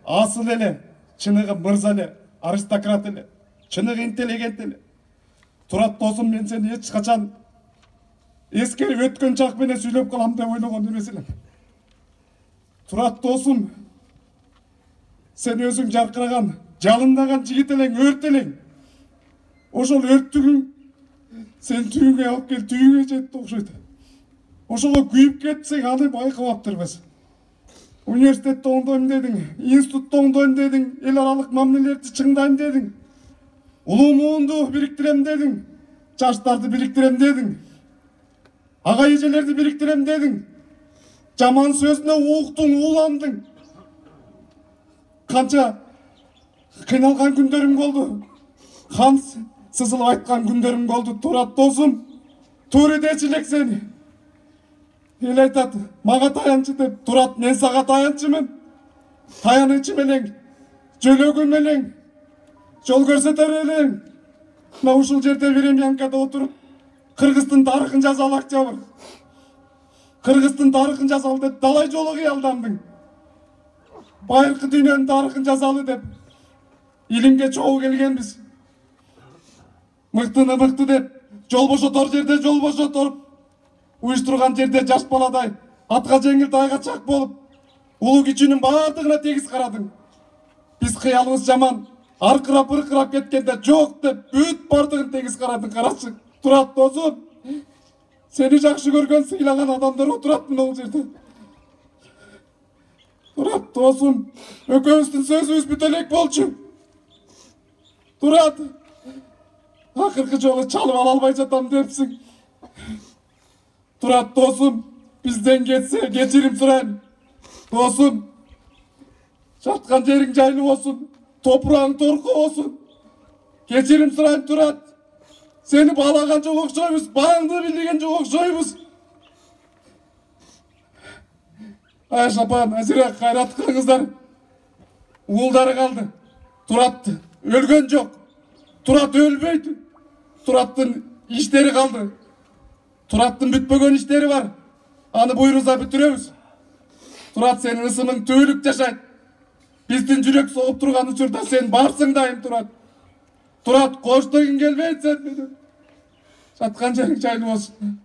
Асыл эле, чыныгы мырза эле, аристократ эле, чыныгы интеллигент эле. Турат досум, мен сени эч качан эскерип өткөн чак менен сүйлөп калам деп ойлогон эмес элем. Турат досум, сен өзүң жаркыраган, жалындаган жигит элең, өрт элең. Ошол өрттүгүң сен түйүңө алып кел, түйүңө жетти окшойт. Ошого күйүп кетсең аны байкабаптырбыз. Университетте оңдойм дедиң, институтта оңдойм дедиң, эл аралык мамилелерди чыңдайм дедиң, улуу муунду бириктирем дедиң, жаштарды бириктирем дедиң, ага эжелерди бириктирем дедиң, жаман сөзүнө уктуң, ууландың. Канча кыйналган күндөрүм болду, хан сызылып айткан күндөрүм болду. Турат досум, туура дечи элек сени. Эл айтат, мага таянчы деп. Турат, мен сага таянчымын. Таянычы менен, жөлөгү менен, жол көрсөтөр элең. Мына ушул жерде Веремьянкада отуруп, Кыргыздын тарыхын жазалак жабыр. Кыргыздын тарыхын жазалы деп далай жолу кыялдандың. Байыркы дүйнөнүн тарыхын жазалы деп илимге чогуу келгенбиз. Мыктыны мыкты деп, жол бошотор жерде жол бошотуп, уюштурган жерде жаш баладай атка жеңил тайга чак болуп, улуу кичүүнүн баардыгына тегиз карадың. Биз кыялыбыз жаман, аркырап ыркырап кеткенде жок деп бүт баардыгын тегиз карадың. Карачы, Турат досум, сени жакшы көргөн, сыйлаган адамдар отурат мына бул жерде. Турат досум, экөөбүздүн сөзүбүз бүтө элек болчу. Турат, акыркы жолу чалып ала албай жатам депсиң. Турат досум, бизден кетсе кечирим сурайм. Досум, жаткан жериң жайлуу болсун, топурагың торко болсун. Кечирим сурайм, Турат. Сени баалаган жок окшойбуз, бааңды билген жок окшойбуз. Ай Шапан, Азира, кайраттуу кыздар, уулдары калды. Турат өлгөн жок. Турат өлбөйт. Тураттын иштери калды. Тураттын бүтпөгөн иштери бар. Аны буйруза бүтүрөбүз. Турат, сенин ысымың түбөлүк жашайт. Биздин жүрөк согуп турган учурда сен барсың дайым, Турат. Турат, коштогуң келбейт сен менен. Жаткан жериң жайлуу болсун.